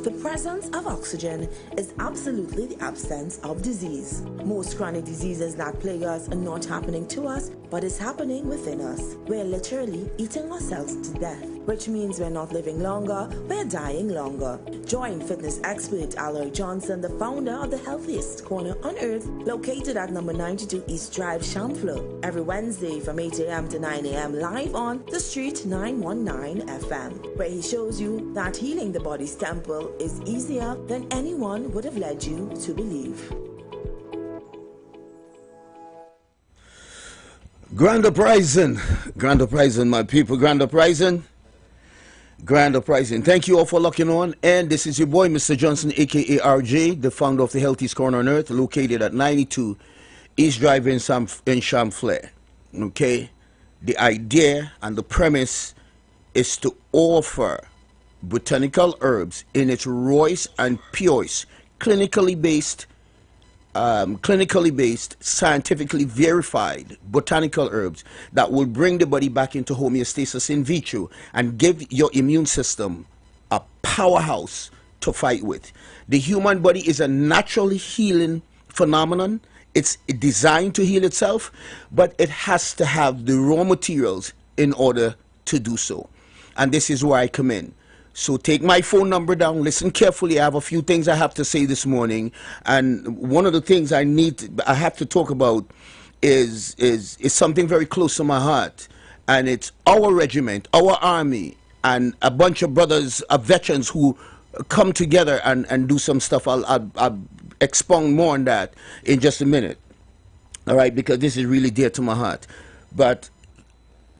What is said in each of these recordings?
The presence of oxygen is absolutely the absence of disease. Most chronic diseases that plague us are not happening to us, but is happening within us. We're literally eating ourselves to death, which means we're not living longer, we're dying longer. Join fitness expert Alloy Johnson, the founder of the healthiest corner on earth, located at number 92 East Drive, Chamfleur, every Wednesday from 8 a.m. to 9 a.m. live on The Street 919 FM, where he shows you that healing the body's temple is easier than anyone would have led you to believe. Grand uprising, my people, grand uprising. Thank you all for locking on. And this is your boy, Mr. Johnson, aka RJ, the founder of the healthiest corner on earth, located at 92 East Drive in Chamfleur. Okay, the idea and the premise is to offer botanical herbs in its rawest and purest, clinically based, scientifically verified botanical herbs that will bring the body back into homeostasis in vitro and give your immune system a powerhouse to fight with. The human body is a naturally healing phenomenon. It's designed to heal itself, but it has to have the raw materials in order to do so. And this is where I come in. So take my phone number down, listen carefully. I have a few things I have to say this morning, and one of the things I have to talk about is something very close to my heart, and it's our regiment, our army, and a bunch of brothers, veterans who come together and do some stuff. I'll expound more on that in just a minute, all right, because this is really dear to my heart. But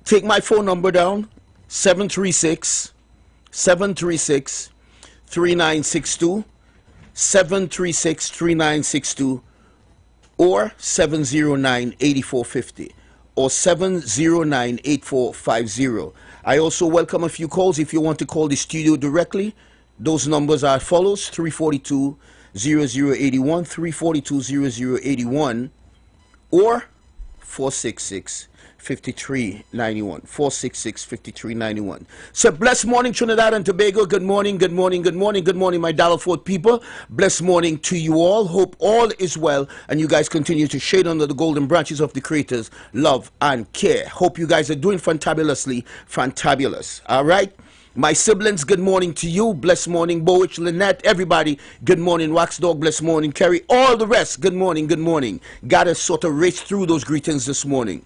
take my phone number down, 736-3962, 736-3962, or 709-8450, or 709-8450. I also welcome a few calls if you want to call the studio directly. Those numbers are as follows: 342-0081, 342-0081, or 466-5391, 466-5391. So blessed morning, Trinidad and Tobago. Good morning, good morning, good morning, good morning, my Dallas-Fort people. Blessed morning to you all. Hope all is well and you guys continue to shade under the golden branches of the Creator's love and care. Hope you guys are doing fantabulously fantabulous. All right, my siblings, good morning to you. Blessed morning, Boich, Lynette, everybody. Good morning, Wax Dog. Blessed morning, Kerry. All the rest, good morning, good morning. Gotta sort of race through those greetings this morning,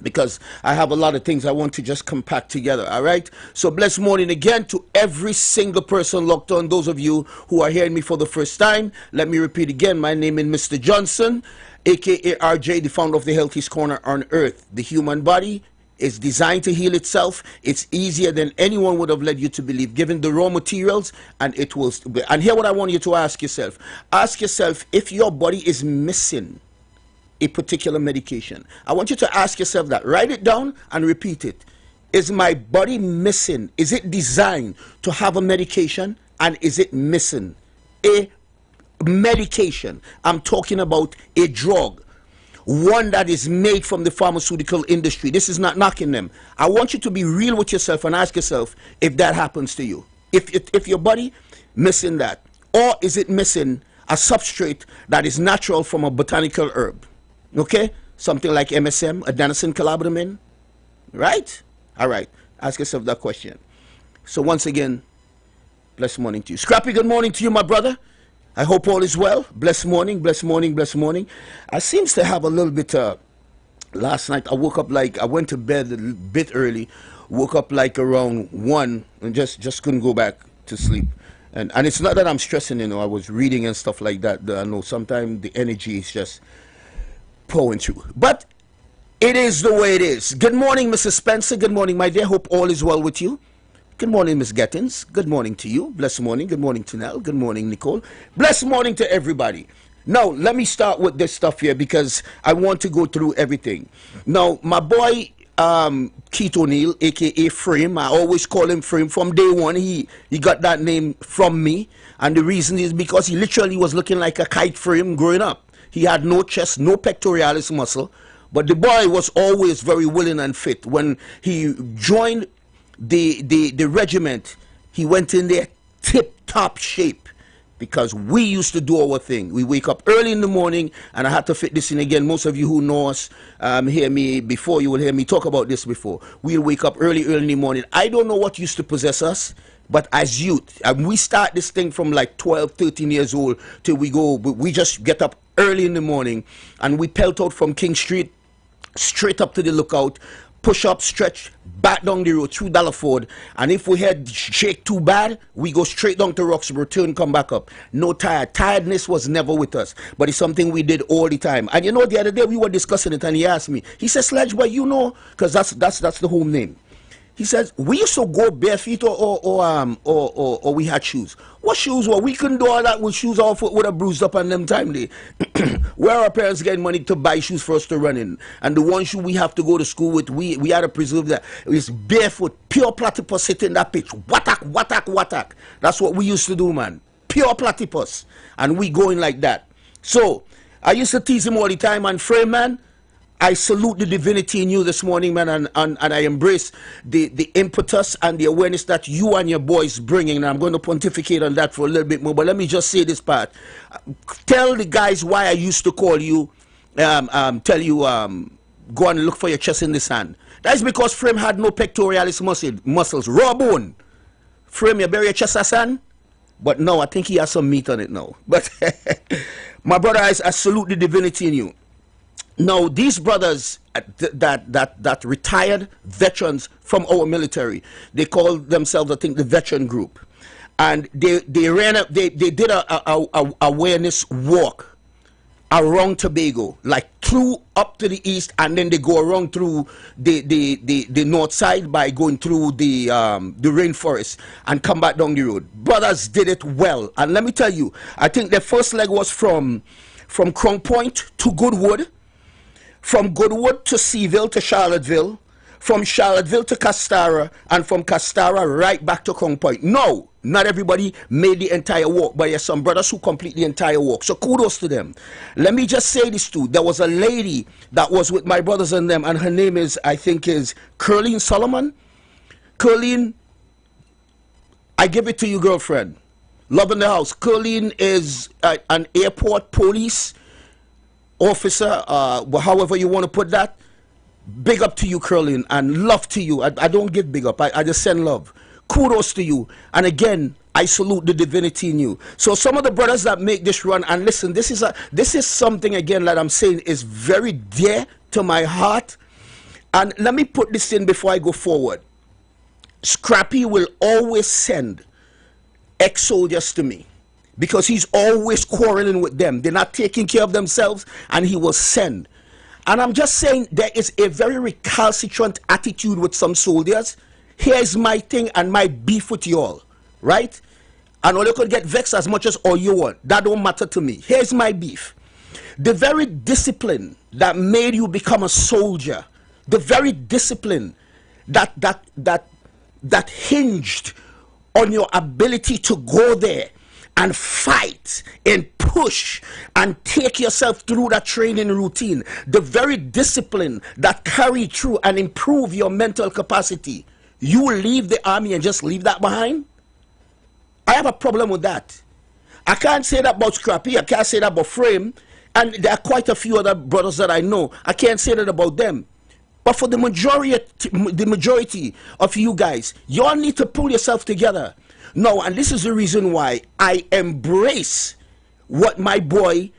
because I have a lot of things I want to just compact together, all right? So blessed morning again to every single person locked on. Those of you who are hearing me for the first time, let me repeat again. My name is Mr. Johnson, aka RJ, the founder of the healthiest corner on earth. The human body is designed to heal itself. It's easier than anyone would have led you to believe, given the raw materials, and it will. And here what I want you to ask yourself. Ask yourself if your body is missing a particular medication. I want you to ask yourself that. Write it down and repeat it. Is my body missing? Is it designed to have a medication, and is it missing a medication? I'm talking about a drug, one that is made from the pharmaceutical industry. This is not knocking them. I want you to be real with yourself and ask yourself if that happens to you. If your body missing that, or is it missing a substrate that is natural from a botanical herb? Okay, something like MSM, adenosine cannabinoid, right? All right, ask yourself that question. So once again, blessed morning to you. Scrappy, good morning to you, my brother. I hope all is well. Blessed morning, blessed morning, blessed morning. I seems to have a little bit, last night I woke up like, I went to bed a bit early, woke up like around 1 and just couldn't go back to sleep. And it's not that I'm stressing, you know, I was reading and stuff like that. I know sometimes the energy is just pouring through. But it is the way it is. Good morning, Mrs. Spencer. Good morning, my dear. Hope all is well with you. Good morning, Miss Gettins. Good morning to you. Blessed morning. Good morning to Nell. Good morning, Nicole. Blessed morning to everybody. Now, let me start with this stuff here because I want to go through everything. Now, my boy, Keith O'Neill, aka Frame, I always call him Frame from day one. He got that name from me, and the reason is because he literally was looking like a kite frame growing up. He had no chest, no pectoralis muscle, but the boy was always very willing and fit. When he joined the regiment, He went in there tip-top shape because we used to do our thing. We wake up early in the morning, and I had to fit this in again. Most of you who know us, hear me before, you will hear me talk about this before. We'll wake up early in the morning. I don't know what used to possess us, but as youth, we start this thing from like 12, 13 years old till we just get up early in the morning, and we pelt out from King Street straight up to the lookout, push up, stretch, back down the road through Dallaford, and if we had shake too bad, we go straight down to Roxborough, turn, come back up. No tiredness was never with us, but it's something we did all the time. And you know, the other day we were discussing it, and he asked me, he said, Sledge, but you know, because that's the home name. He says, we used to go bare feet or we had shoes. What shoes were? We couldn't do all that with shoes. Our foot would have bruised up on them time day. Where our parents getting money to buy shoes for us to run in. And the one shoe we have to go to school with, we had to preserve that. It was barefoot, pure platypus hitting that pitch. Watak, watak, watak. That's what we used to do, man. Pure platypus. And we going like that. So, I used to tease him all the time, and Frame, man, I salute the divinity in you this morning, man, and I embrace the impetus and the awareness that you and your boys bringing. And I'm going to pontificate on that for a little bit more, but let me just say this part. Tell the guys why I used to call you, tell you, go and look for your chest in the sand. That's because Frame had no pectoralis muscles, raw bone. Frame, you bury your chest in sand? But no, I think he has some meat on it now. But my brother, I salute the divinity in you. Now, these brothers that retired veterans from our military, they call themselves, I think, the veteran group, and they did a awareness walk around Tobago, like through up to the east, and then they go around through the north side by going through the rainforest and come back down the road. Brothers did it well, and let me tell you, I think the first leg was from Crown Point to Goodwood. From Goodwood to Seaville to Charlottesville, from Charlottesville to Castara, and from Castara right back to Crown Point. No, not everybody made the entire walk, but there's some brothers who complete the entire walk. So kudos to them. Let me just say this too. There was a lady that was with my brothers and them, and her name is, I think, is Curleen Solomon. Curleen, I give it to you, girlfriend. Love in the house. Curleen is an airport police officer, however you want to put that. Big up to you, Curleen, and love to you. I don't give big up, I just send love. Kudos to you, and again, I salute the divinity in you. So some of the brothers that make this run, and listen, this is something, again, that I'm saying is very dear to my heart. And let me put this in before I go forward. Scrappy will always send ex-soldiers to me, because he's always quarreling with them. They're not taking care of themselves, and he will send. And I'm just saying, there is a very recalcitrant attitude with some soldiers. Here's my thing and my beef with y'all, right? And all you could get vexed as much as all you want. That don't matter to me. Here's my beef. The very discipline that made you become a soldier, the very discipline that hinged on your ability to go there and fight and push and take yourself through that training routine, the very discipline that carried through and improve your mental capacity, you will leave the army and just leave that behind? I have a problem with that. I can't say that about Scrappy, I can't say that about Frame, and there are quite a few other brothers that I know. I can't say that about them. But for the majority of you guys, you all need to pull yourself together. No, and this is the reason why I embrace what my boy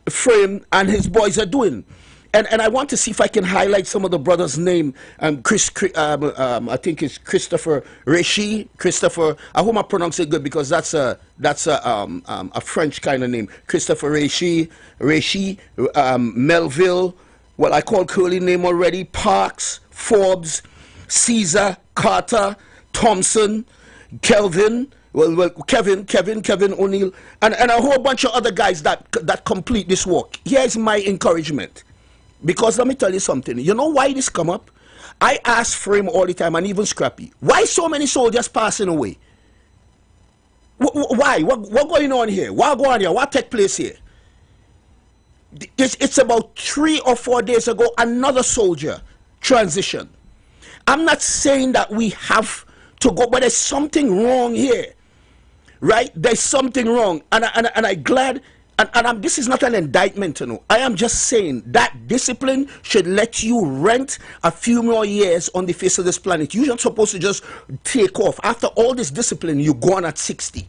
Frame and his boys are doing. And I want to see if I can highlight some of the brothers' name. I think it's Christopher Reshi. Christopher, I hope I pronounce it good, because that's a French kind of name. Christopher Reshi, Melville. Well, I called Curly name already. Parks, Forbes, Caesar, Carter, Thompson, Kelvin, Kevin O'Neill, and a whole bunch of other guys that complete this work. Here's my encouragement, because let me tell you something. You know why this come up? I ask Frame all the time, and even Scrappy, why so many soldiers passing away? Why? What going on here? What going on here? What take place here? It's about 3 or 4 days ago, another soldier transitioned. I'm not saying that we have to go, but there's something wrong here, right? There's something wrong, and I'm glad. And this is not an indictment, you know. I am just saying that discipline should let you rent a few more years on the face of this planet. You're not supposed to just take off. After all this discipline, you're gone at 60.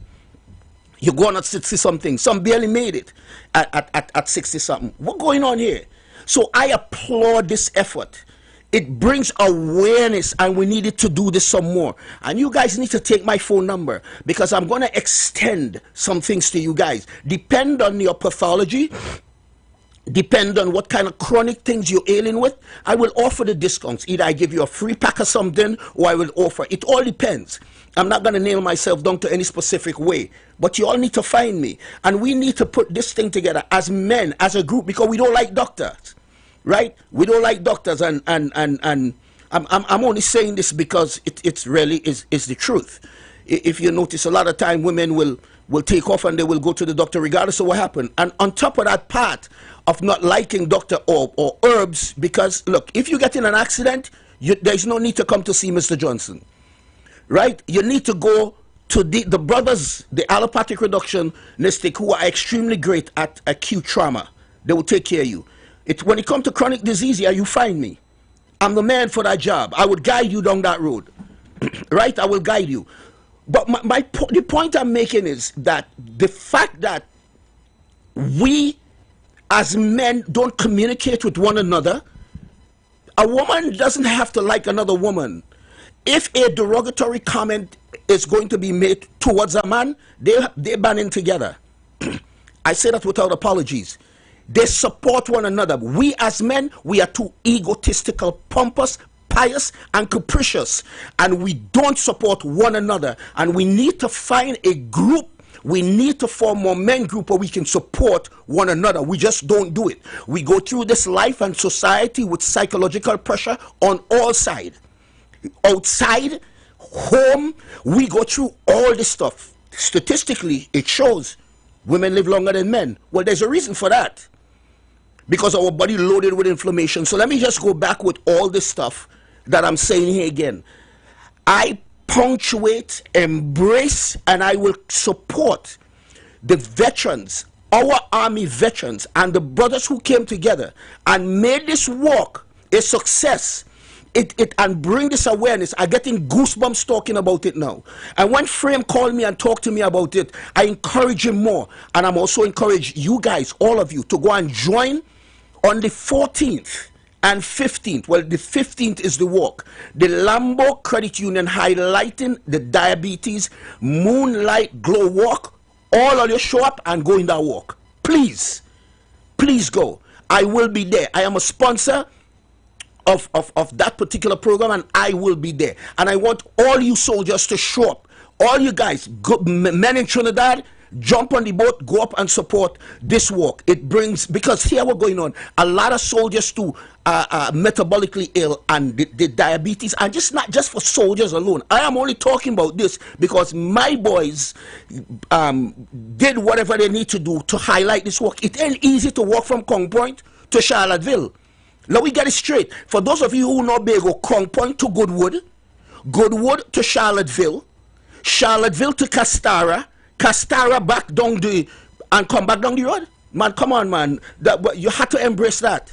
You're going at 60 something. Some barely made it at 60 something. What's going on here? So I applaud this effort. It brings awareness, and we needed to do this some more. And you guys need to take my phone number, because I'm going to extend some things to you guys. Depend on your pathology. Depend on what kind of chronic things you're ailing with. I will offer the discounts. Either I give you a free pack of something, or I will offer. It all depends. I'm not going to nail myself down to any specific way, but you all need to find me. And we need to put this thing together as men, as a group, because we don't like doctors. Right? We don't like doctors, and I'm only saying this because it's really is the truth. If you notice, a lot of time women will take off and they will go to the doctor regardless of what happened. And on top of that part of not liking doctor or herbs, because look, if you get in an accident, there's no need to come to see Mr. Johnson. Right? You need to go to the brothers, the allopathic reductionistic, who are extremely great at acute trauma. They will take care of you. When it comes to chronic disease, yeah, you find me. I'm the man for that job. I would guide you down that road. Right? I will guide you. But the point I'm making is that the fact that we as men don't communicate with one another, a woman doesn't have to like another woman. If a derogatory comment is going to be made towards a man, they're banding together. I say that without apologies. They support one another. We as men, we are too egotistical, pompous, pious, and capricious, and we don't support one another. And we need to find a group. We need to form a men group where we can support one another. We just don't do it. We go through this life and society with psychological pressure on all sides. Outside, home, we go through all this stuff. Statistically, it shows women live longer than men. Well, there's a reason for that. Because our body loaded with inflammation. So let me just go back with all this stuff that I'm saying here again. I punctuate, embrace, and I will support the veterans, our army veterans, and the brothers who came together and made this walk a success. And bring this awareness. I'm getting goosebumps talking about it now. And when Frame called me and talked to me about it, I encourage him more. And I'm also encourage you guys, all of you, to go and join on the 14th and 15th. Well, the 15th is the walk. The Lambo Credit Union highlighting the diabetes moonlight glow walk. All of you show up and go in that walk. Please, please go. I will be there. I am a sponsor of that particular program, and I will be there. And I want all you soldiers to show up. All you guys, men in Trinidad, jump on the boat, go up and support this walk. It brings, because here what's going on, a lot of soldiers too are metabolically ill, and the diabetes, and just not just for soldiers alone. I am only talking about this because my boys did whatever they need to do to highlight this walk. It ain't easy to walk from Kong Point to Charlottesville. Let me get it straight. For those of you who know Bago, Kong Point to Goodwood, Goodwood to Charlottesville, Charlottesville to Castara, Castara back down and come back down the road. Man, come on, man. You have to embrace that.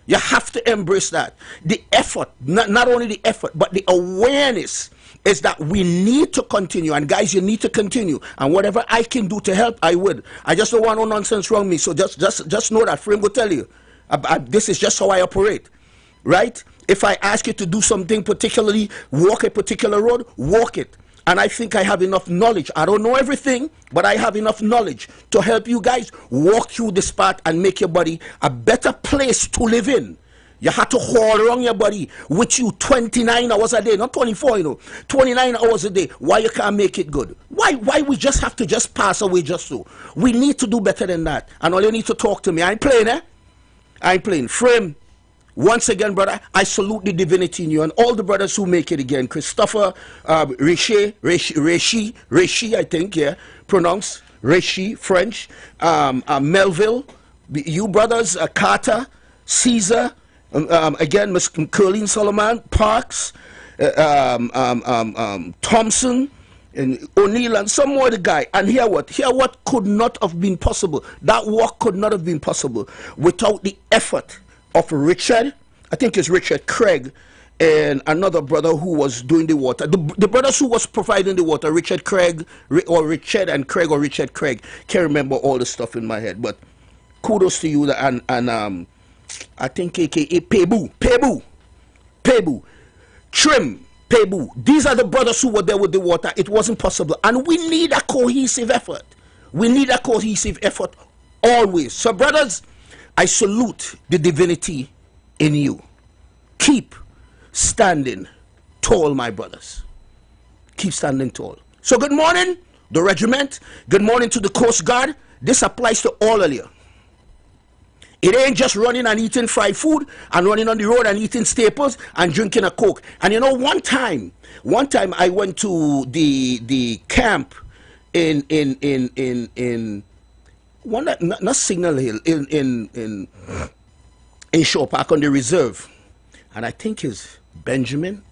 You have to embrace that. The effort, not only the effort, but the awareness is that we need to continue. And guys, you need to continue. And whatever I can do to help, I would. I just don't want no nonsense around me. So just know that. Frame will tell you. This is just how I operate, right? If I ask you to do something, particularly walk a particular road, walk it. And I think I have enough knowledge. I don't know everything, but I have enough knowledge to help you guys walk through this path and make your body a better place to live in. You have to haul around your body with you 29 hours a day, not 24, you know, 29 hours a day. Why you can't make it good? Why we just have to just pass away just so? We need to do better than that. And all you need to talk to me. I ain't playing, eh? I ain't playing. Frame, once again, brother, I salute the divinity in you and all the brothers who make it again. Christopher, Rishi, I think, yeah, pronounce Rishi, French, Melville, you brothers, Carter, Caesar, again, Miss Curleen Solomon, Parks, Thompson, and O'Neill, and some more the guy. And hear what could not have been possible. That walk could not have been possible without the effort of Richard, I think it's Richard Craig, and another brother who was doing the water. The brothers who was providing the water, Richard Craig, or Richard and Craig, or Richard Craig. Can't remember all the stuff in my head, but kudos to you. And I think AKA Pebu, Trim, Pebu. These are the brothers who were there with the water. It wasn't possible. And we need a cohesive effort. We need a cohesive effort always. So brothers, I salute the divinity in you. Keep standing tall, my brothers. Keep standing tall. So good morning, the regiment. Good morning to the Coast Guard. This applies to all of you. It ain't just running and eating fried food and running on the road and eating staples and drinking a Coke. And you know, one time I went to the camp in one that not Signal Hill, in Shore Park on the reserve, and I think it's Benjamin.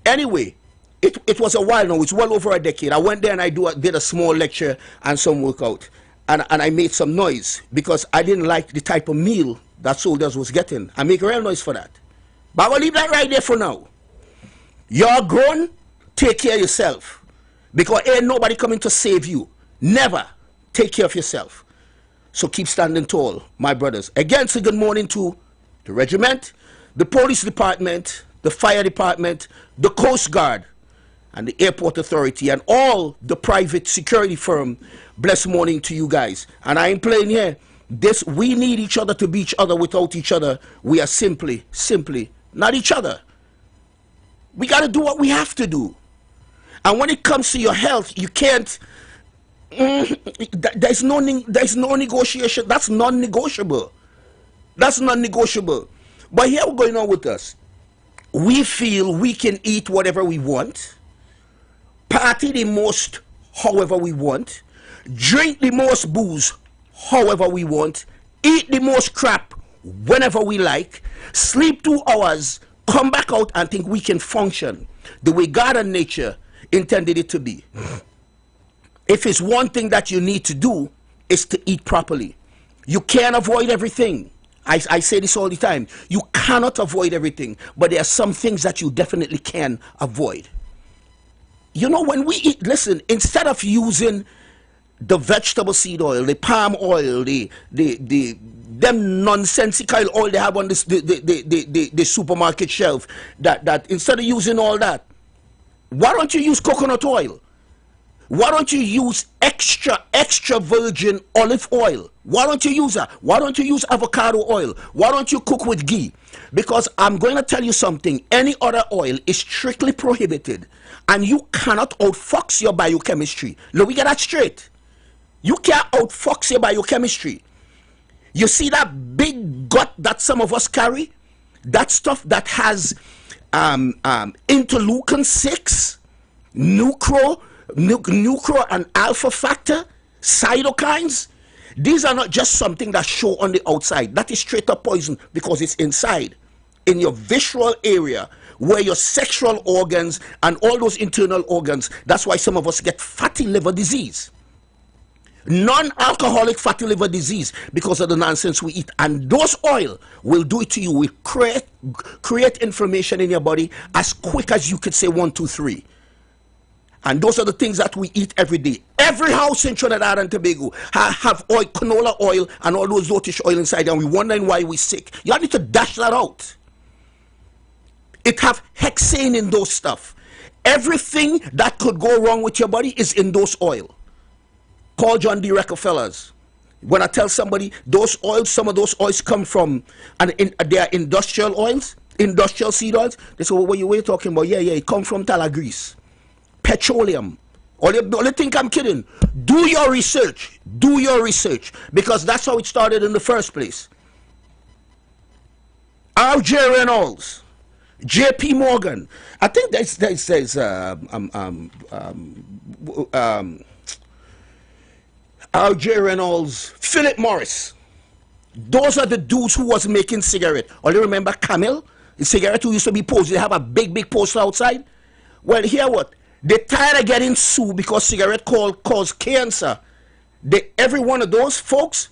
Anyway, it was a while now. It's well over a decade. I went there and I did a small lecture and some workout. And I made some noise because I didn't like the type of meal that soldiers was getting. I make a real noise for that. But I will leave that right there for now. You're grown, take care of yourself. Because ain't nobody coming to save you. Never. Take care of yourself. So keep standing tall, my brothers. Again, say good morning to the regiment, the police department, the fire department, the Coast Guard, and the airport authority, and all the private security firm. Blessed morning to you guys. And I ain't playing here. We need each other to be each other. Without each other, we are simply not each other. We got to do what we have to do. And when it comes to your health, you can't, there's no negotiation. That's non-negotiable. That's non-negotiable. But here what's going on with us. We feel we can eat whatever we want, party the most however we want, drink the most booze however we want, eat the most crap whenever we like, sleep 2 hours, come back out and think we can function the way God and nature intended it to be. If it's one thing that you need to do, is to eat properly. You can't avoid everything. I say this all the time. You cannot avoid everything, but there are some things that you definitely can avoid. You know, when we eat, listen, instead of using the vegetable seed oil, the palm oil, them nonsensical oil they have on this, the supermarket shelf, that instead of using all that, why don't you use coconut oil? Why don't you use extra virgin olive oil? Why don't you use that? Why don't you use avocado oil? Why don't you cook with ghee? Because I'm going to tell you something. Any other oil is strictly prohibited, and you cannot outfox your biochemistry. Let me get that straight. You can't outfox your biochemistry. You see that big gut that some of us carry? That stuff that has interleukin 6, nucro and alpha factor, cytokines. These are not just something that show on the outside. That is straight up poison because it's inside, in your visceral area, where your sexual organs and all those internal organs. That's why some of us get fatty liver disease, non-alcoholic fatty liver disease, because of the nonsense we eat. And those oil will do it to you. Will create inflammation in your body as quick as you could say 1, 2, 3. And those are the things that we eat every day. Every house in Trinidad and Tobago have oil, canola oil, and all those lotish oil inside, and we're wondering why we're sick. You need to dash that out. It have hexane in those stuff. Everything that could go wrong with your body is in those oil. Call John D. Rockefellers. When I tell somebody those oils, some of those oils come from, and they are industrial oils, industrial seed oils. They say, well, what you talking about? Yeah, it come from tallow grease. Petroleum. Only think I'm kidding. Do your research. Do your research. Because that's how it started in the first place. R.J. Reynolds, J.P. Morgan. I think there's R.J. Reynolds, Philip Morris. Those are the dudes who was making cigarette. Only remember Camel? The cigarette who used to be posted, they have a big poster outside. Well, hear what? They're tired of getting sued because cigarette cause cancer. Every one of those folks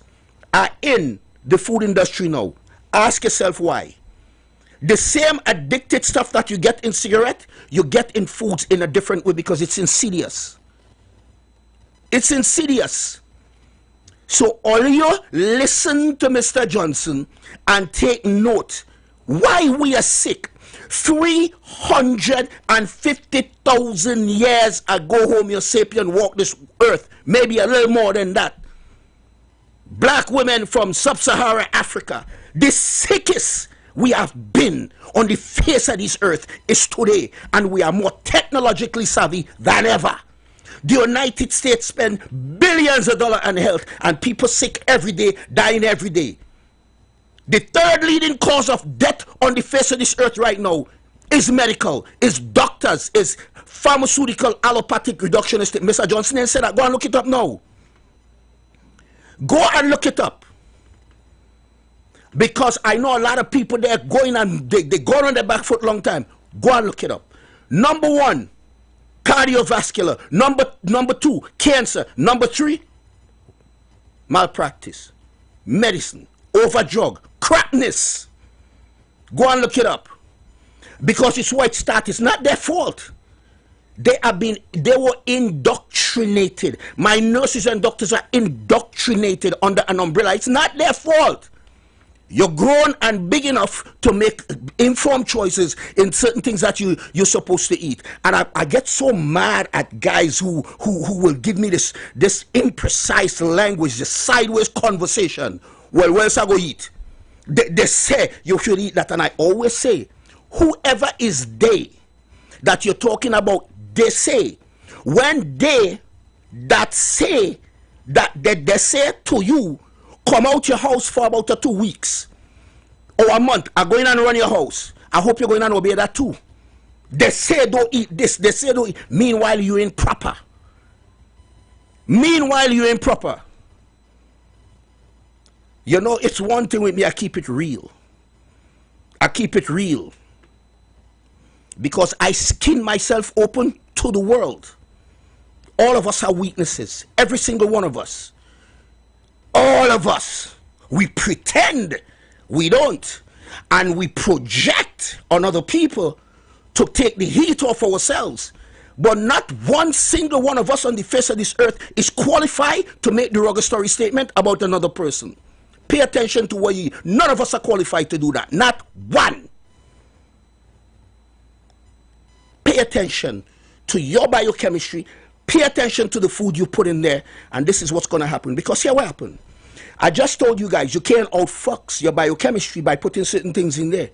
are in the food industry now. Ask yourself why. The same addicted stuff that you get in cigarette, you get in foods in a different way because it's insidious. It's insidious. So all you listen to Mr. Johnson and take note why we are sick. 350,000 years ago Homo sapien walked this earth, maybe a little more than that. Black women from sub-Saharan Africa, the sickest we have been on the face of this earth is today, and we are more technologically savvy than ever. The United States spend billions of dollars on health, and people sick every day, dying every day. The third leading cause of death on the face of this earth right now is medical, is doctors, is pharmaceutical, allopathic, reductionistic. Mr. Johnson said that. Go and look it up now. Go and look it up. Because I know a lot of people there going and they go on their back foot long time. Go and look it up. Number 1, cardiovascular. Number 2, cancer. Number 3, malpractice, medicine, overdrug, crapness. Go and look it up. Because it's where it started. It's not their fault. They were indoctrinated. My nurses and doctors are indoctrinated under an umbrella. It's not their fault. You're grown and big enough to make informed choices in certain things that you're supposed to eat. And I get so mad at guys who will give me this imprecise language, this sideways conversation. Well, where's I go eat? They say you should eat that, and I always say, whoever is they that you're talking about, they say, when they say to you, come out your house for about 2 weeks or a month, are going and run your house, I hope you're going and obey that too. They say don't eat this, they say don't eat. Meanwhile you're improper. You know, it's one thing with me, I keep it real. Because I skin myself open to the world. All of us have weaknesses. Every single one of us. All of us. We pretend we don't. And we project on other people to take the heat off ourselves. But not one single one of us on the face of this earth is qualified to make derogatory statement about another person. Pay attention to what you... None of us are qualified to do that. Not one. Pay attention to your biochemistry. Pay attention to the food you put in there. And this is what's going to happen. Because here what happened. I just told you guys, you can't outfox your biochemistry by putting certain things in there.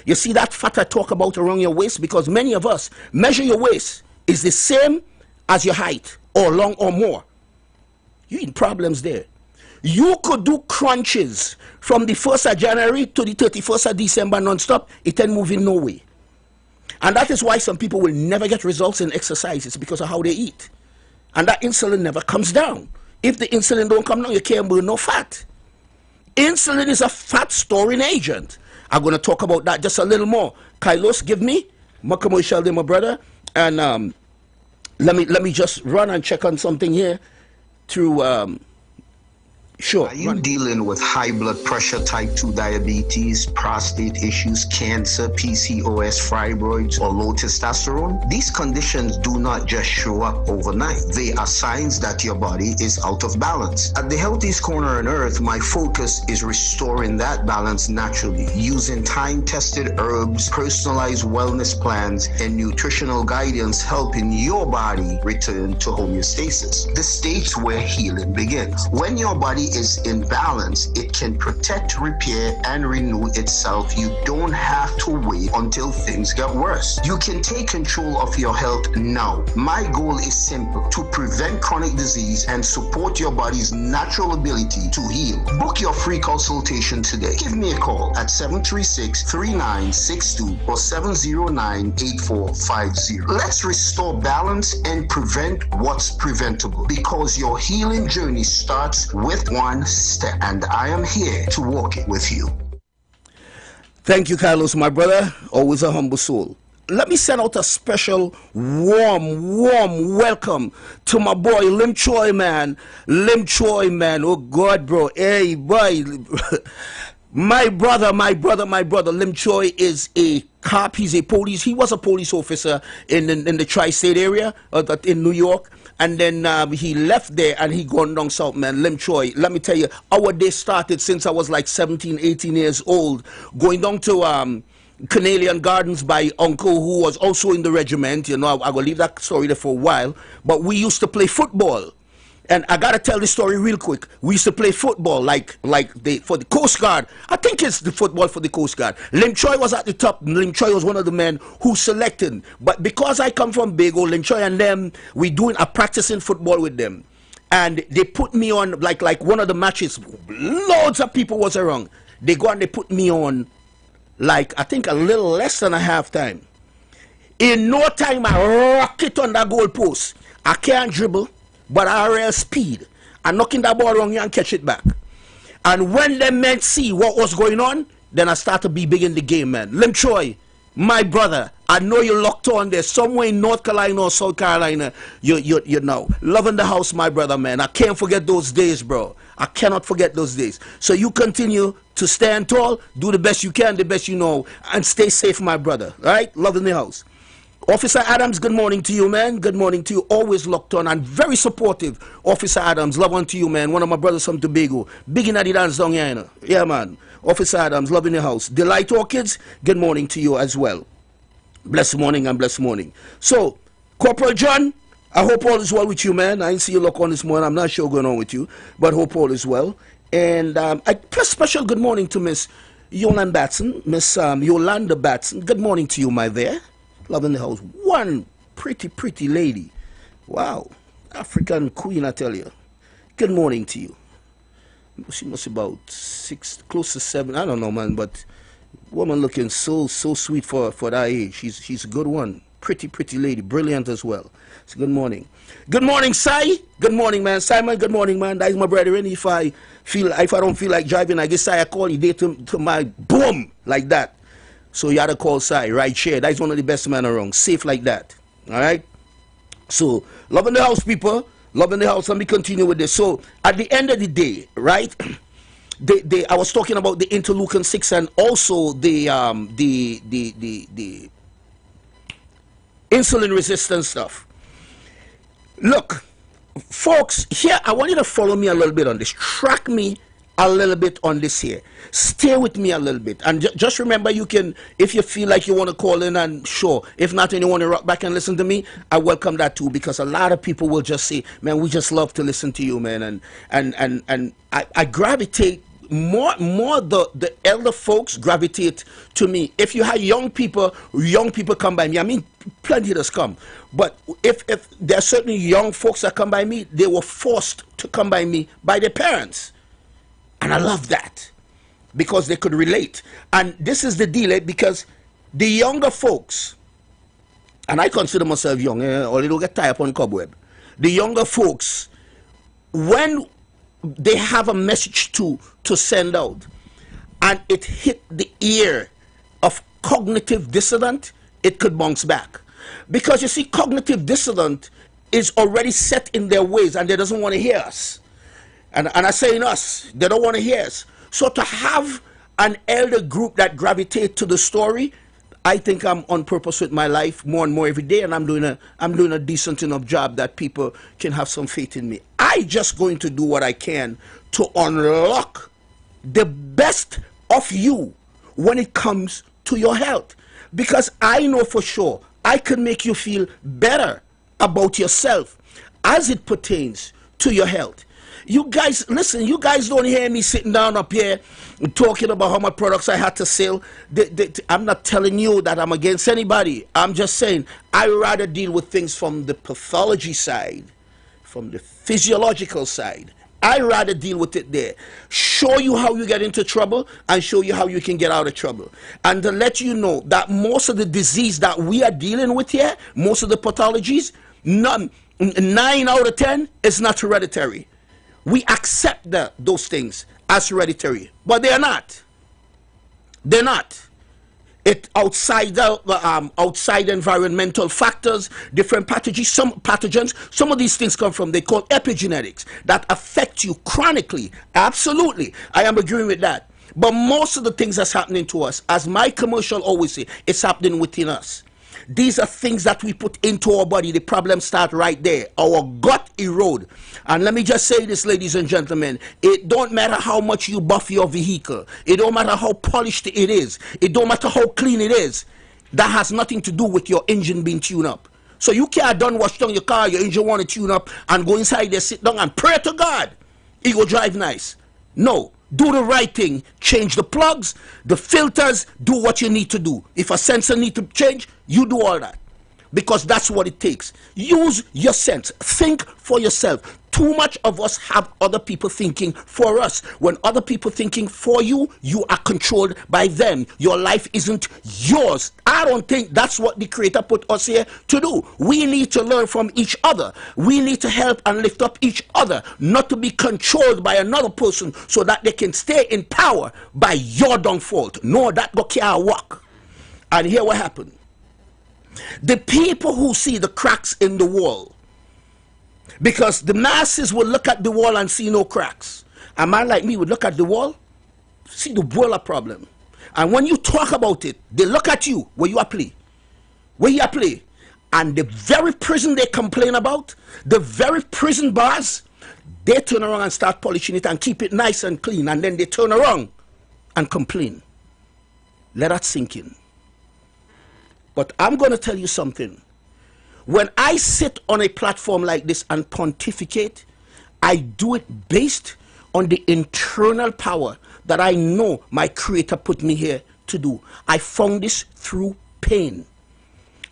You see that fat I talk about around your waist? Because many of us measure your waist is the same as your height, or long or more. You're in problems there. You could do crunches from the 1st of January to the 31st of December non-stop. It ain't moving no way. And that is why some people will never get results in exercises, because of how they eat. And that insulin never comes down. If the insulin don't come down, you can't burn no fat. Insulin is a fat storing agent. I'm going to talk about that just a little more. Kylos, give me my commercial there, my brother. And let me just run and check on something here through... Sure. Are you dealing with high blood pressure, type 2 diabetes, prostate issues, cancer, PCOS, fibroids, or low testosterone? These conditions do not just show up overnight. They are signs that your body is out of balance. At the healthiest corner on earth, my focus is restoring that balance naturally, using time-tested herbs, personalized wellness plans, and nutritional guidance, helping your body return to homeostasis, the state where healing begins. When your body is in balance, it can protect, repair, and renew itself. You don't have to wait until things get worse. You can take control of your health now. My goal is simple: to prevent chronic disease and support your body's natural ability to heal. Book your free consultation today. Give me a call at 736-3962 or 709-8450. Let's restore balance and prevent what's preventable, because your healing journey starts with one step, and I am here to walk it with you. Thank you, Carlos, my brother. Always a humble soul. Let me send out a special warm welcome to my boy Lim Choi, man. Lim Choi, man. Oh God, bro. Hey, boy. My brother, Lim Choi is a cop. He's a police. He was a police officer in the tri-state area in New York. And then he left there and he gone down south, man. Lim Choi, let me tell you, our day started since I was like 17, 18 years old, going down to Canadian Gardens by uncle who was also in the regiment. You know, I will leave that story there for a while. But we used to play football. And I gotta tell this story real quick. We used to play football for the Coast Guard. I think it's the football for the Coast Guard. Lim Choi was at the top. Lim Choi was one of the men who selected. But because I come from Bago, Lim Choi and them, we doing a practicing football with them. And they put me on like one of the matches. Loads of people was around. They go and they put me on like I think a little less than a half time. In no time I rock it on that goal post. I can't dribble. But I real speed and knocking that ball around you and catch it back. And when them men see what was going on, then I start to be big in the game, man. Lim Choi, my brother, I know you're locked on there somewhere in North Carolina or South Carolina. You know, loving the house, my brother, man. I can't forget those days, bro. I cannot forget those days. So you continue to stand tall, do the best you can, the best you know, and stay safe, my brother. All right, loving the house. Officer Adams, good morning to you, man. Good morning to you. Always locked on and very supportive. Officer Adams, love on to you, man. One of my brothers from Tobago. Big in the dance down here, you know. Yeah, man. Officer Adams, love in your house. Delight Orchids, good morning to you as well. Blessed morning and blessed morning. So, Corporal John, I hope all is well with you, man. I didn't see you lock on this morning. I'm not sure what's going on with you, but hope all is well. And I plus special good morning to Miss Yolanda Batson. Miss Yolanda Batson, good morning to you, my there. Love in the house. One pretty lady. Wow. African queen, I tell you. Good morning to you. She must be about 6, close to 7. I don't know, man, but woman looking so sweet for that age. She's a good one. Pretty lady. Brilliant as well. So good morning. Good morning, Sai. Good morning, man. Simon, good morning, man. That is my brother. And if I don't feel like driving, I guess Sai, I call you there to my boom like that. So you had to call Sai, right? Share. That's one of the best men around. Safe like that. All right? So, loving the house, people. Loving the house. Let me continue with this. So, at the end of the day, right? I was talking about the interleukin-6 and also the insulin resistance stuff. Look, folks, here, I want you to follow me a little bit on this. Track me a little bit on this here. Stay with me a little bit. And just remember, you can, if you feel like you want to call in, and sure, if not, and you want to rock back and listen to me, I welcome that too, because a lot of people will just say, man, we just love to listen to you, man. And I gravitate more the elder folks gravitate to me. If you have young people come by me. I mean, plenty does come. But if there are certain young folks that come by me, they were forced to come by me by their parents. And I love that, because they could relate. And this is the deal, because the younger folks, and I consider myself young, or they don't get tied up on cobweb. The younger folks, when they have a message to send out, and it hit the ear of cognitive dissonant, it could bounce back. Because you see, cognitive dissonant is already set in their ways, and they doesn't want to hear us. And I say in us, they don't want to hear us. So to have an elder group that gravitate to the story, I think I'm on purpose with my life more and more every day, and I'm doing a decent enough job that people can have some faith in me. I just going to do what I can to unlock the best of you when it comes to your health, because I know for sure I can make you feel better about yourself as it pertains to your health. You guys, listen, you guys don't hear me sitting down up here talking about how much products I had to sell. I'm not telling you that I'm against anybody. I'm just saying I rather deal with things from the pathology side, from the physiological side. I rather deal with it there. Show you how you get into trouble and show you how you can get out of trouble. And to let you know that most of the disease that we are dealing with here, most of the pathologies, 9 out of 10 is not hereditary. We accept those things as hereditary, but they are not. They're not. It outside environmental factors, different pathogens. Some of these things come from, they call epigenetics, that affect you chronically. Absolutely, I am agreeing with that. But most of the things that's happening to us, as my commercial always say, it's happening within us. These are things that we put into our body. The problems start right there. Our gut erode. And let me just say this, ladies and gentlemen. It don't matter how much you buff your vehicle. It don't matter how polished it is. It don't matter how clean it is. That has nothing to do with your engine being tuned up. So you can't done wash down your car, your engine want to tune up, and go inside there, sit down and pray to God it will drive nice. No. Do the right thing. Change the plugs, the filters, do what you need to do. If a sensor need to change, you do all that. Because that's what it takes. Use your sense. Think for yourself. Too much of us have other people thinking for us. When other people thinking for you, you are controlled by them. Your life isn't yours. I don't think that's what the Creator put us here to do. We need to learn from each other. We need to help and lift up each other, not to be controlled by another person so that they can stay in power by your downfall. No, that can't work. And here what happened. The people who see the cracks in the wall, because the masses will look at the wall and see no cracks. A man like me would look at the wall, see the wall a problem. And when you talk about it, they look at you, where you are play. Where you are play. And the very prison they complain about, the very prison bars, they turn around and start polishing it and keep it nice and clean. And then they turn around and complain. Let that sink in. But I'm going to tell you something. When I sit on a platform like this and pontificate, I do it based on the internal power that I know my Creator put me here to do. I found this through pain.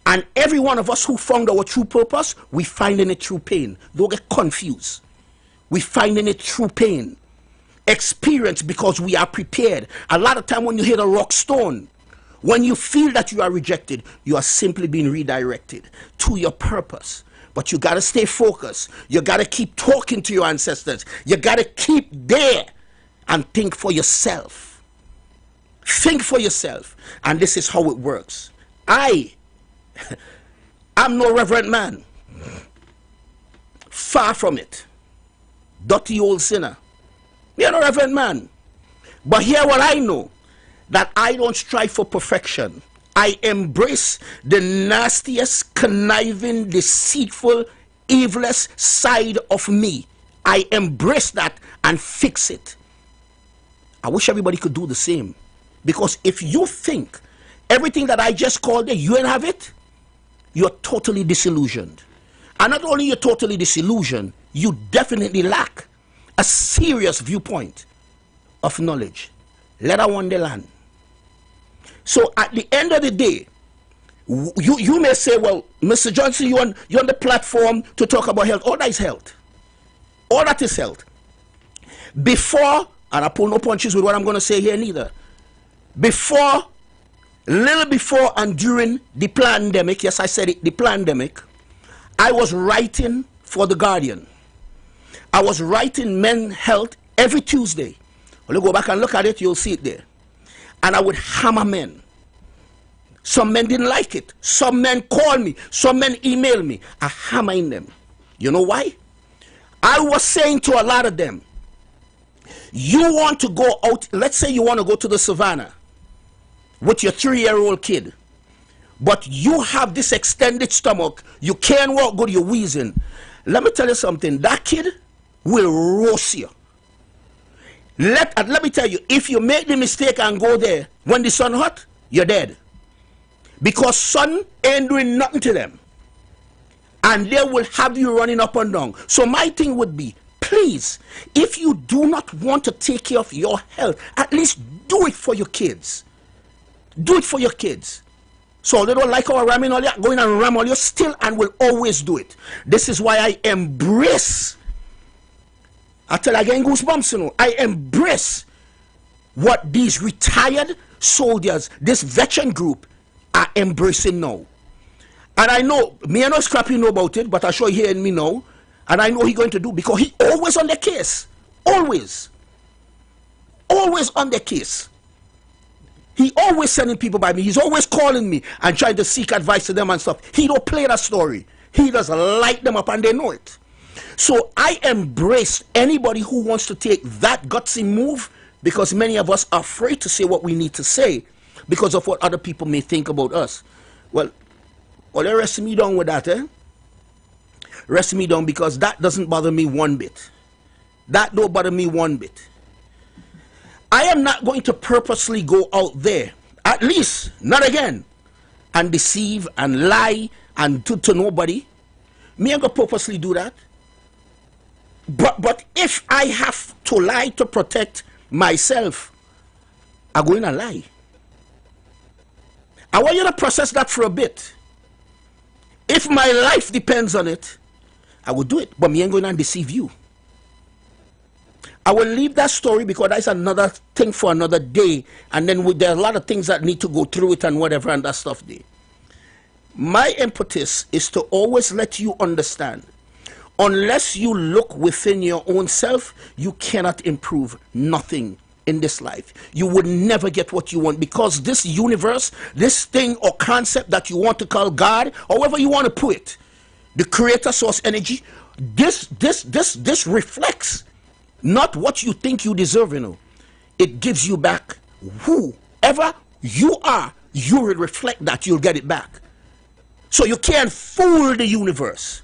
And every one of us who found our true purpose, we finding it through pain. Don't get confused. We finding it through pain. Experience, because we are prepared. A lot of time when you hit a rock stone, when you feel that you are rejected, you are simply being redirected to your purpose. But you got to stay focused. You got to keep talking to your ancestors. You got to keep there and think for yourself. Think for yourself. And this is how it works. I'm no reverend man. Far from it. Dirty old sinner. You're no reverend man. But hear what I know. That I don't strive for perfection. I embrace the nastiest, conniving, deceitful, evilest side of me. I embrace that and fix it. I wish everybody could do the same. Because if you think everything that I just called there, you ain't have it, you're totally disillusioned. And not only you're totally disillusioned, you definitely lack a serious viewpoint of knowledge. Let her wander land. So at the end of the day, you may say, well, Mr. Johnson, you're on the platform to talk about health. All that is health. All that is health. Before, and I pull no punches with what I'm going to say here neither. Before, little before and during the pandemic, yes, I said it, the pandemic, I was writing for The Guardian. I was writing Men Health every Tuesday. When you go back and look at it, you'll see it there. And I would hammer men. Some men didn't like it. Some men called me. Some men emailed me. I hammer in them. You know why? I was saying to a lot of them, you want to go out, let's say you want to go to the savannah with your 3-year-old kid, but you have this extended stomach, you can't walk good, you're wheezing. Let me tell you something, that kid will roast you. Let me tell you, if you make the mistake and go there when the sun hot, you're dead. Because sun ain't doing nothing to them. And they will have you running up and down. So my thing would be, please, if you do not want to take care of your health, at least do it for your kids. Do it for your kids. So they don't like our ramming all that, going and ram all you still and will always do it. This is why I embrace, I tell you again, goosebumps, you know, I embrace what these retired soldiers, this veteran group, are embracing now. And I know, me and no Scrappy know about it, but I'm sure he hearing me now. And I know he's going to do, because he always on the case. Always. Always on the case. He always sending people by me. He's always calling me and trying to seek advice to them and stuff. He don't play that story. He just light them up and they know it. So I embrace anybody who wants to take that gutsy move, because many of us are afraid to say what we need to say because of what other people may think about us. Well, they rest me down with that, eh? Rest me down, because that doesn't bother me one bit. That don't bother me one bit. I am not going to purposely go out there, at least not again, and deceive and lie and do to nobody. Me, I'm going to purposely do that. But if I have to lie to protect myself, I'm going to lie. I want you to process that for a bit. If my life depends on it, I will do it. But me ain't going to deceive you. I will leave that story because that's another thing for another day. And then there are a lot of things that need to go through it and whatever and that stuff there. My impetus is to always let you understand, unless you look within your own self, you cannot improve nothing in this life. You would never get what you want, because this universe, this thing or concept that you want to call God, however you want to put it, the creator source energy, this reflects not what you think you deserve, you know. It gives you back whoever you are. You will reflect that, you'll get it back. So you can't fool the universe.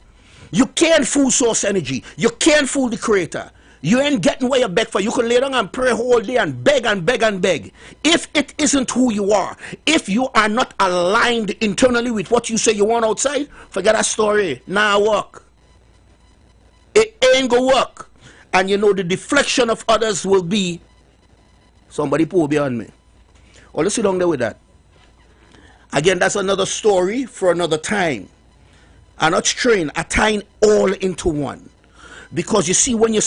You can't fool source energy. You can't fool the creator. You ain't getting what you beg for. You can lay down and pray all day and beg and beg and beg. If it isn't who you are, if you are not aligned internally with what you say you want outside, forget that story. Nah, work. It ain't gonna work. And you know, the deflection of others will be somebody poor beyond me. Well, let's sit down there with that. Again, that's another story for another time. I'm not straying, I tying all into one. Because you see, when you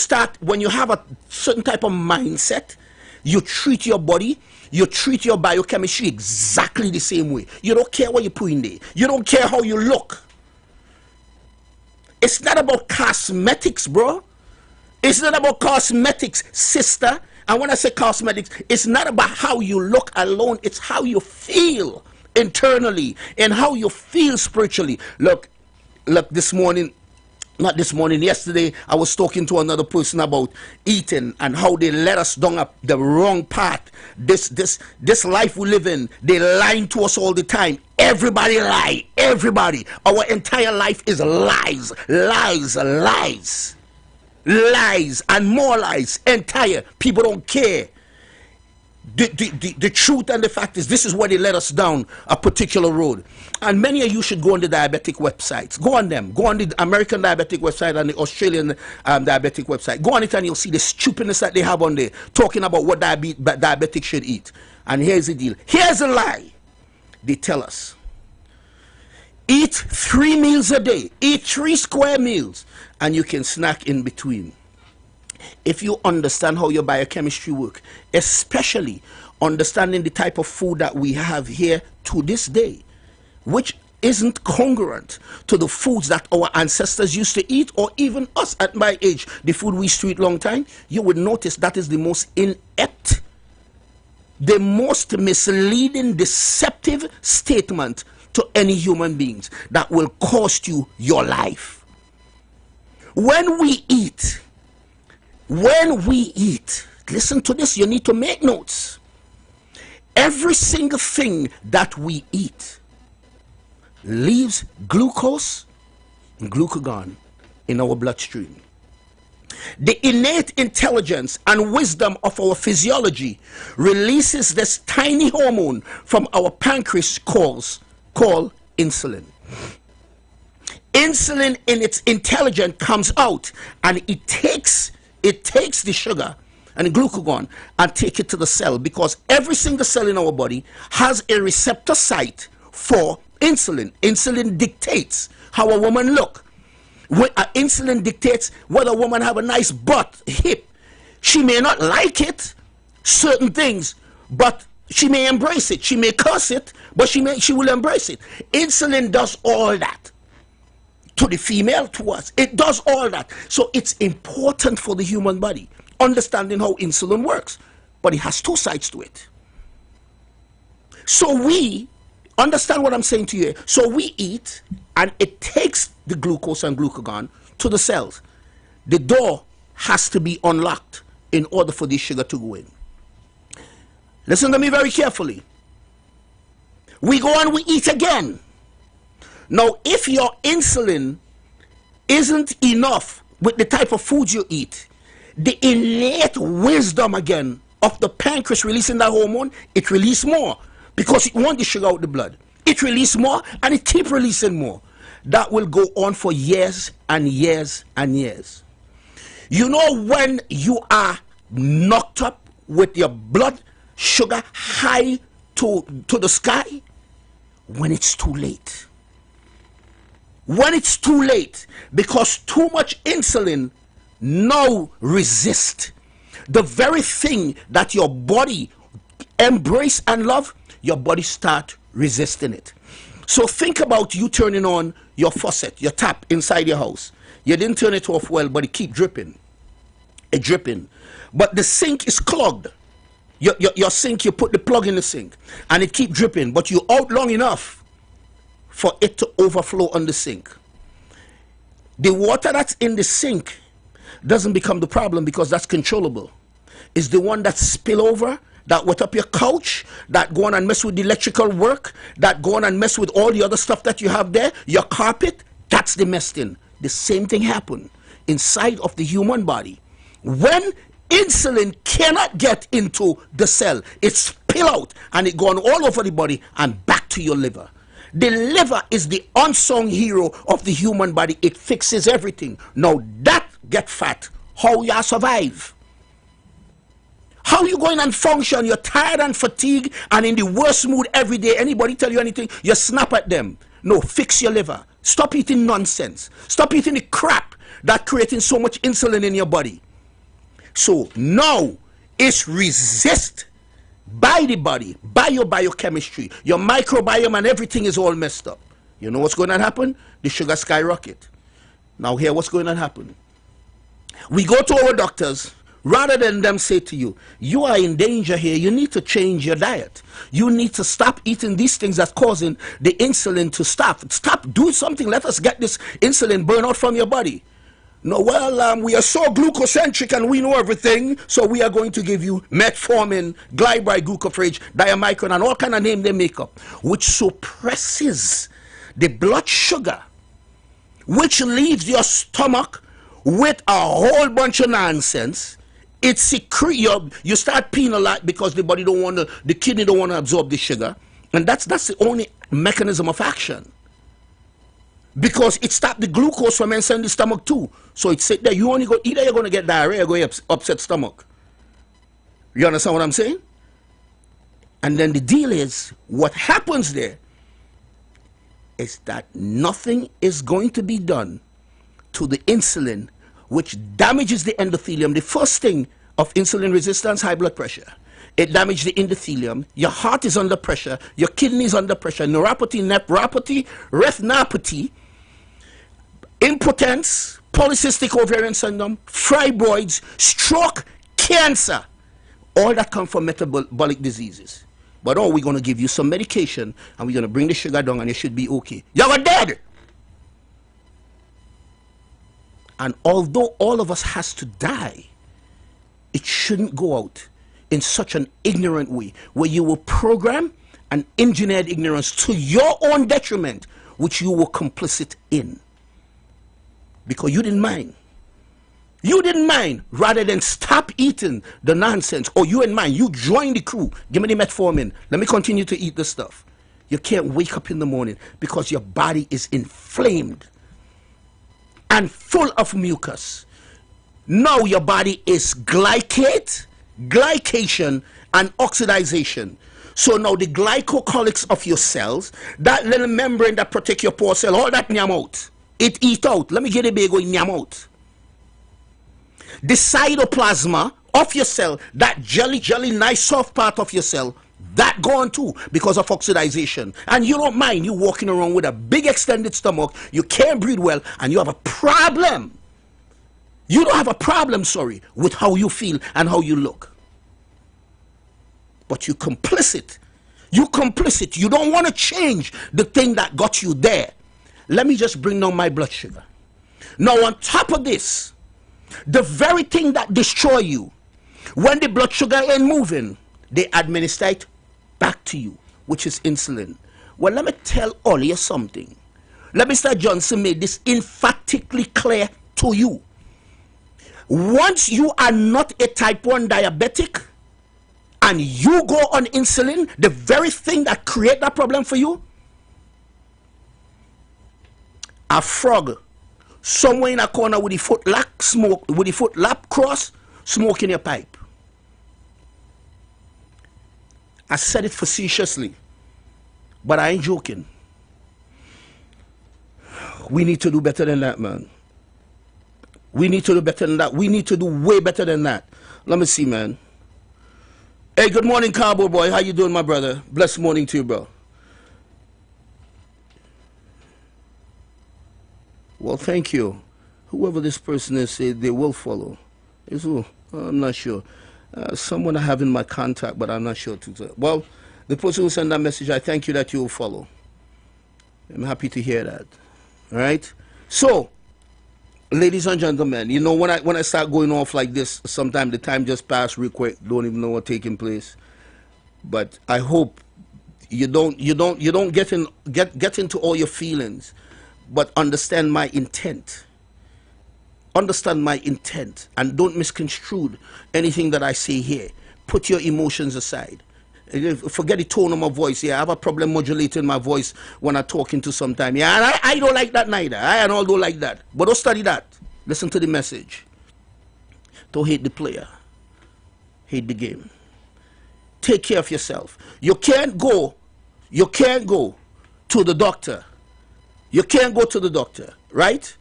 have a certain type of mindset, you treat your body, you treat your biochemistry exactly the same way. You don't care what you put in there. You don't care how you look. It's not about cosmetics, bro. It's not about cosmetics, sister. And when I say cosmetics, it's not about how you look alone. It's how you feel internally and how you feel spiritually. Look, this morning, not this morning, yesterday, I was talking to another person about eating and how they led us down up the wrong path. This life we live in, they lying to us all the time. Everybody lie, everybody. Our entire life is lies, lies, lies. Lies and more lies. Entire people don't care. The truth and the fact is, this is where they let us down a particular road. And many of you should go on the diabetic websites. Go on them. Go on the American diabetic website and the Australian diabetic website. Go on it and you'll see the stupidness that they have on there, talking about what diabetics should eat. And here's the deal. Here's a lie. They tell us, eat 3 meals a day. Eat 3 square meals. And you can snack in between. If you understand how your biochemistry works, especially understanding the type of food that we have here to this day, which isn't congruent to the foods that our ancestors used to eat, or even us at my age, the food we used to eat long time, you would notice that is the most inept, the most misleading, deceptive statement to any human beings that will cost you your life. When we eat, listen to this, you need to make notes. Every single thing that we eat leaves glucose and glucagon in our bloodstream. The innate intelligence and wisdom of our physiology releases this tiny hormone from our pancreas called insulin. Insulin in its intelligence comes out and it takes the sugar and the glucagon and take it to the cell, because every single cell in our body has a receptor site for insulin. Insulin dictates how a woman look. Insulin dictates whether a woman have a nice butt, hip. She may not like it, certain things, but she may embrace it. She may curse it, but she will embrace it. Insulin does all that. To the female, to us, it does all that. So it's important for the human body understanding how insulin works, but it has 2 sides to it. So we, understand what I'm saying to you. So we eat, and it takes the glucose and glucagon to the cells. The door has to be unlocked in order for this sugar to go in. Listen to me very carefully. We go and we eat again. Now, if your insulin isn't enough with the type of food you eat, the innate wisdom again of the pancreas releasing that hormone, it releases more because it wants the sugar out of the blood. It releases more and it keeps releasing more. That will go on for years and years and years. You know, when you are knocked up with your blood sugar high to the sky? When it's too late. When it's too late, because too much insulin now resists the very thing that your body embrace and love, your body start resisting it. So think about you turning on your faucet, your tap inside your house. You didn't turn it off well, but it keep dripping. It dripping. But the sink is clogged. Your sink, you put the plug in the sink and it keep dripping, but you out long enough for it to overflow on the sink. The water that's in the sink doesn't become the problem because that's controllable. It's the one that spill over, that wet up your couch, that go on and mess with the electrical work, that go on and mess with all the other stuff that you have there, your carpet, that's the mess thing. The same thing happen inside of the human body. When insulin cannot get into the cell, it spill out and it gone all over the body and back to your liver. The liver is the unsung hero of the human body. It fixes everything. Now that get fat, how you survive? How you going and function? You're tired and fatigued and in the worst mood every day. Anybody tell you anything, you snap at them. No, fix your liver. Stop eating nonsense. Stop eating the crap that creating so much insulin in your body. So now it's resist by the body, by your biochemistry, your microbiome, and everything is all messed up. You know what's going to happen? The sugar skyrocket. Now here what's going to happen. We go to our doctors, rather than them say to you, you are in danger here, you need to change your diet. You need to stop eating these things that's causing the insulin to stop. Stop, do something, let us get this insulin burn out from your body. No, well, we are so glucocentric and we know everything, so we are going to give you metformin, glybride, glucophage, diamicron, and all kind of name they make up, which suppresses the blood sugar, which leaves your stomach with a whole bunch of nonsense. It secrete, you start peeing a lot because the body don't want to, the kidney don't want to absorb the sugar, and that's the only mechanism of action. Because it stopped the glucose from entering the stomach too. So it said that you only go, either you're going to get diarrhea or going to upset stomach. You understand what I'm saying? And then the deal is, what happens there is that nothing is going to be done to the insulin, which damages the endothelium. The first thing of insulin resistance, high blood pressure. It damages the endothelium. Your heart is under pressure. Your kidney is under pressure. Neuropathy, nephropathy, retinopathy, impotence, polycystic ovarian syndrome, fibroids, stroke, cancer. All that come from metabolic diseases. But we're going to give you some medication and we're going to bring the sugar down and you should be okay. You're dead. And although all of us has to die, it shouldn't go out in such an ignorant way where you will program an engineered ignorance to your own detriment, which you were complicit in. Because you didn't mind. You didn't mind, rather than stop eating the nonsense. Or you didn't mind, you join the crew. Give me the metformin. Let me continue to eat this stuff. You can't wake up in the morning because your body is inflamed and full of mucus. Now your body is glycation and oxidization. So now the glycocholics of your cells, that little membrane that protect your poor cell, all that nyam out. It eat out. Let me get a big go nyam out. The cytoplasma of your cell, that jelly nice soft part of your cell, that gone too because of oxidization. And you don't mind you walking around with a big extended stomach, you can't breathe well, and you have a problem. You don't have a problem, sorry, with how you feel and how you look. But you're complicit You complicit. You don't want to change the thing that got you there. Let me just bring down my blood sugar. Now on top of this, the very thing that destroy you, when the blood sugar ain't moving, they administer it back to you, which is insulin. Well, let me tell all of you something. Let Mr. Johnson made this emphatically clear to you. Once you are not a type 1 diabetic and you go on insulin, the very thing that create that problem for you, a frog somewhere in a corner with the foot lock smoke, with the foot lap cross, smoking your pipe. I said it facetiously, but I ain't joking. We need to do better than that, man. We need to do better than that. We need to do way better than that. Let me see, man. Hey, good morning, Cowboy Boy. How you doing, my brother? Blessed morning to you, bro. Well, thank you. Whoever this person is, said they will follow. It's who? I'm not sure. Someone I have in my contact, but I'm not sure. Well, the person who sent that message, I thank you that you will follow. I'm happy to hear that. All right? So, ladies and gentlemen, you know, when I start going off like this, sometimes the time just passes real quick. Don't even know what's taking place. But I hope you don't get into all your feelings, but understand my intent. Understand my intent and don't misconstrue anything that I say here. Put your emotions aside. Forget the tone of my voice. Yeah, I have a problem modulating my voice when I'm talking to sometime. Yeah, and I don't like that neither. I and all don't like that. But don't study that. Listen to the message. Don't hate the player. Hate the game. Take care of yourself. You can't go to the doctor. You can't go to the doctor, right?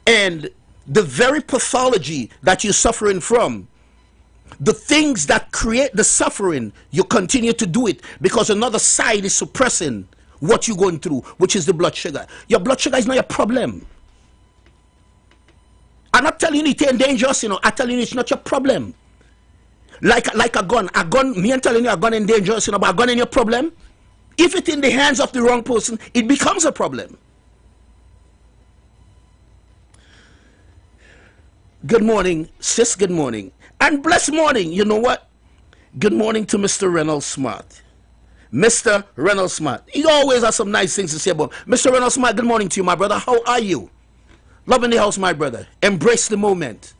And the very pathology that you're suffering from, the things that create the suffering, you continue to do it because another side is suppressing what you're going through, which is the blood sugar. Your blood sugar is not your problem. I'm not telling you it's dangerous, you know. I'm telling you it's not your problem. Like a gun, me I'm telling you a gun is dangerous, you know, but a gun is your problem. If it's in the hands of the wrong person, it becomes a problem. Good morning, sis, good morning. And blessed morning, you know what? Good morning to Mr. Reynolds Smart. Mr. Reynolds Smart. He always has some nice things to say about Mr. Reynolds Smart. Good morning to you, my brother. How are you? Love in the house, my brother. Embrace the moment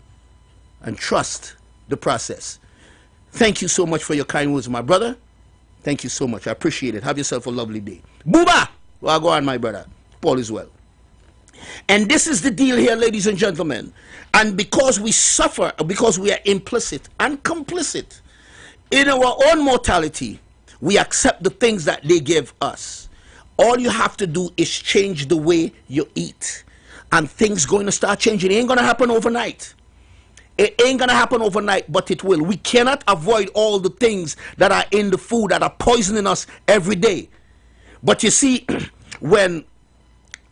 and trust the process. Thank you so much for your kind words, my brother. Thank you so much. I appreciate it. Have yourself a lovely day. Booba! Well, go on, my brother. Paul is well. And this is the deal here, ladies and gentlemen. And because we suffer, because we are implicit and complicit in our own mortality, we accept the things that they give us. All you have to do is change the way you eat. And things going to start changing. It ain't going to happen overnight. It ain't going to happen overnight, but it will. We cannot avoid all the things that are in the food that are poisoning us every day. But you see, when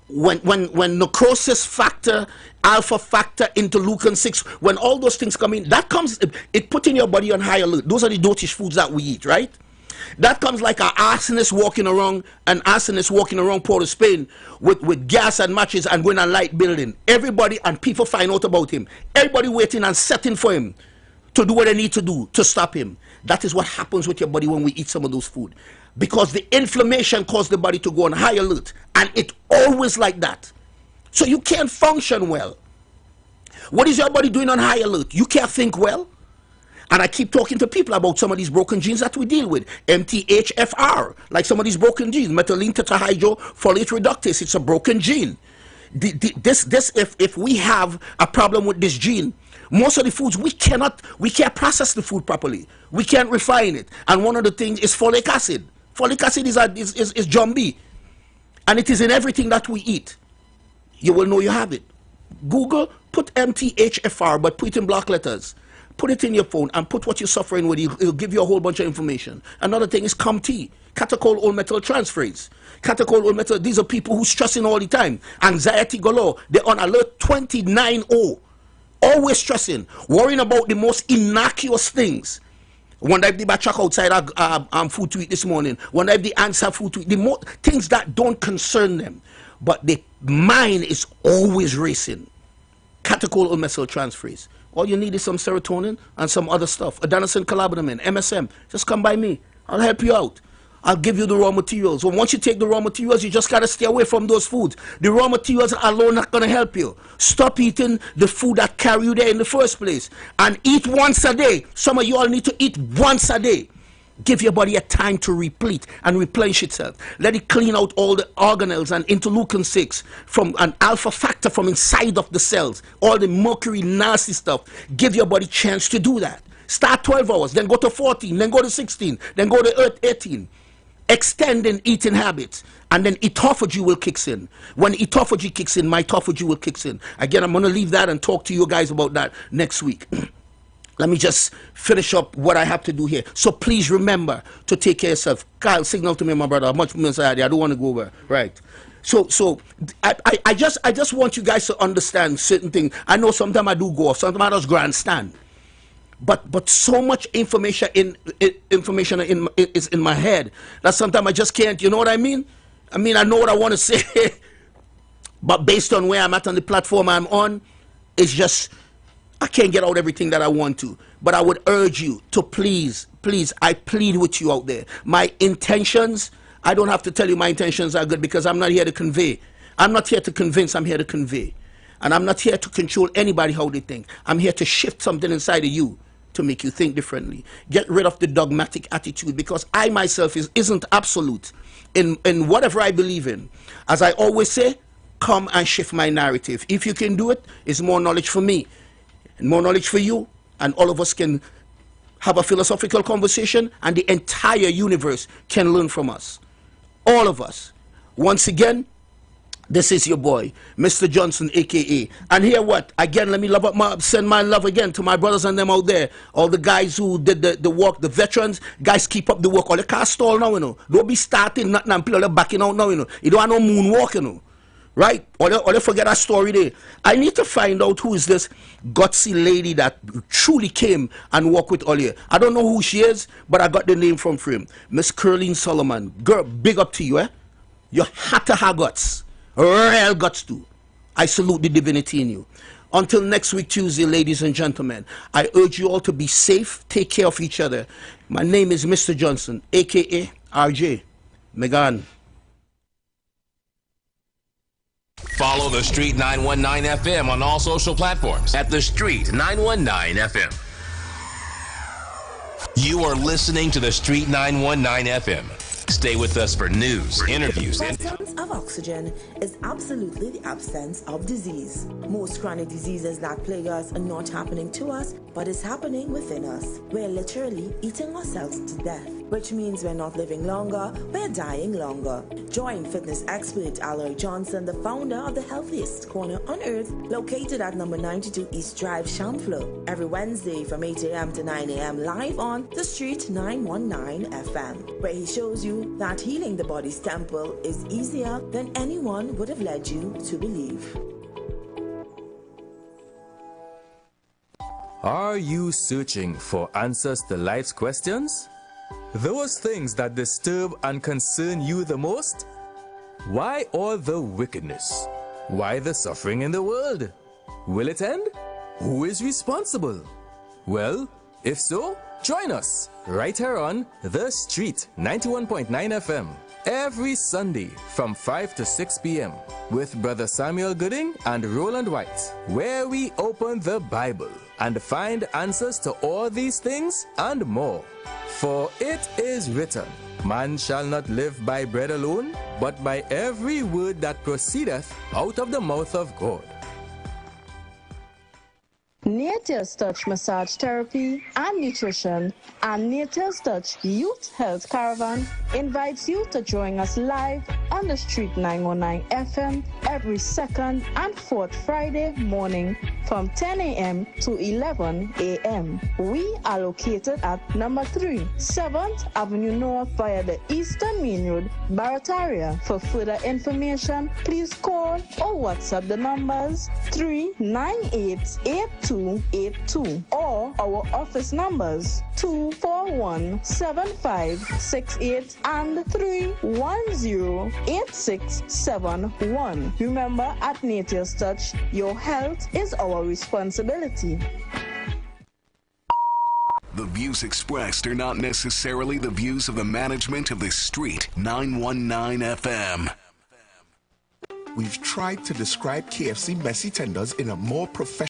necrosis factor, alpha factor, interleukin 6, when all those things come in, that comes, it put in your body on high alert. Those are the dotish foods that we eat, right? That comes like an arsonist walking around Port of Spain with gas and matches and going on light building. Everybody and people find out about him. Everybody waiting and setting for him to do what they need to do to stop him. That is what happens with your body when we eat some of those food. Because the inflammation causes the body to go on high alert. And it's always like that. So you can't function well. What is your body doing on high alert? You can't think well. And I keep talking to people about some of these broken genes that we deal with. MTHFR, like some of these broken genes. Methylene tetrahydrofolate reductase, it's a broken gene. If we have a problem with this gene, most of the foods we can't process the food properly. We can't refine it. And one of the things is folic acid. Folic acid is John B. And it is in everything that we eat. You will know you have it. Google, put MTHFR, but put it in block letters. Put it in your phone and put what you're suffering with. It'll give you a whole bunch of information. Another thing is COMT, catechol O-methyltransferase. Catechol O-methyl, these are people who stressing all the time. Anxiety galore. They're on alert 29-0. Always stressing. Worrying about the most innocuous things. Wonder if the back outside food to eat this morning. Wonder if the ants have food to eat. The more things that don't concern them. But the mind is always racing. Catechol-methyltransferase. All you need is some serotonin and some other stuff. Adenosine cannabinoid, MSM. Just come by me. I'll help you out. I'll give you the raw materials. So once you take the raw materials, you just got to stay away from those foods. The raw materials alone not going to help you. Stop eating the food that carry you there in the first place. And eat once a day. Some of you all need to eat once a day. Give your body a time to replete and replenish itself. Let it clean out all the organelles and interleukin-6 from an alpha factor from inside of the cells. All the mercury, nasty stuff. Give your body a chance to do that. Start 12 hours, then go to 14, then go to 16, then go to 18. Extend in eating habits, and then autophagy will kick in. When autophagy kicks in, mitophagy will kick in. Again, I'm going to leave that and talk to you guys about that next week. Let me just finish up what I have to do here. So please remember to take care of yourself. Kyle, signal to me, my brother. How much minutes I had? I don't want to go over. Right. So I just want you guys to understand certain things. I know sometimes I do go off. Sometimes I just grandstand. But so much information is in my head that sometimes I just can't. You know what I mean? I mean, I know what I want to say, but based on where I'm at on the platform I'm on, it's just I can't get out everything that I want to. But I would urge you to please, I plead with you out there. My intentions, I don't have to tell you my intentions are good because I'm not here to convey. I'm not here to convince. I'm here to convey. And I'm not here to control anybody how they think. I'm here to shift something inside of you to make you think differently. Get rid of the dogmatic attitude, because I myself isn't absolute in whatever I believe in. As I always say, come and shift my narrative. If you can do it, it's more knowledge for me and more knowledge for you, and all of us can have a philosophical conversation, and the entire universe can learn from us. All of us. Once again, this is your boy, Mr. Johnson, a.k.a. And here what? Again, let me send my love again to my brothers and them out there. All the guys who did the work, the veterans. Guys, keep up the work. All the cars stall now, you know. Don't be starting nothing and people are backing out now, you know. You don't have no moonwalk, you know. Right? Or they forget that story there. I need to find out who is this gutsy lady that truly came and walked with Olia. I don't know who she is, but I got the name from frame. Miss Curleen Solomon. Girl, big up to you, eh? You had to have guts. Real guts too. I salute the divinity in you. Until next week, Tuesday, ladies and gentlemen, I urge you all to be safe, take care of each other. My name is Mr. Johnson, a.k.a. RJ. Megan. Follow The Street 919 FM on all social platforms at The Street 919 FM. You are listening to The Street 919 FM. Stay with us for news, interviews, and... The presence of oxygen is absolutely the absence of disease. Most chronic diseases that plague us are not happening to us, but is happening within us. We're literally eating ourselves to death, which means we're not living longer, we're dying longer. Join fitness expert Alloy Johnson, the founder of the healthiest corner on earth, located at number 92 East Drive, Chamfleur, every Wednesday from 8 a.m. to 9 a.m. live on The Street 919 FM, where he shows you that healing the body's temple is easier than anyone would have led you to believe. Are you searching for answers to life's questions? Those things that disturb and concern you the most? Why all the wickedness? Why the suffering in the world? Will it end? Who is responsible? Well, if so, join us right here on The Street 91.9 FM every Sunday from 5 to 6 p.m. with Brother Samuel Gooding and Roland White, where we open the Bible and find answers to all these things and more. For it is written, man shall not live by bread alone, but by every word that proceedeth out of the mouth of God. Nature's Touch Massage Therapy and Nutrition and Nature's Touch Youth Health Caravan invites you to join us live on The Street 919 FM every second and fourth Friday morning from 10 a.m. to 11 a.m. We are located at number 3, 7th Avenue North via the Eastern Main Road, Barataria. For further information, please call or WhatsApp the numbers 3988282 or or our office numbers 241-7568 and 310-8671. Remember, at Nature's Touch, your health is our responsibility. The views expressed are not necessarily the views of the management of the Street 919 FM. We've tried to describe KFC messy tenders in a more professional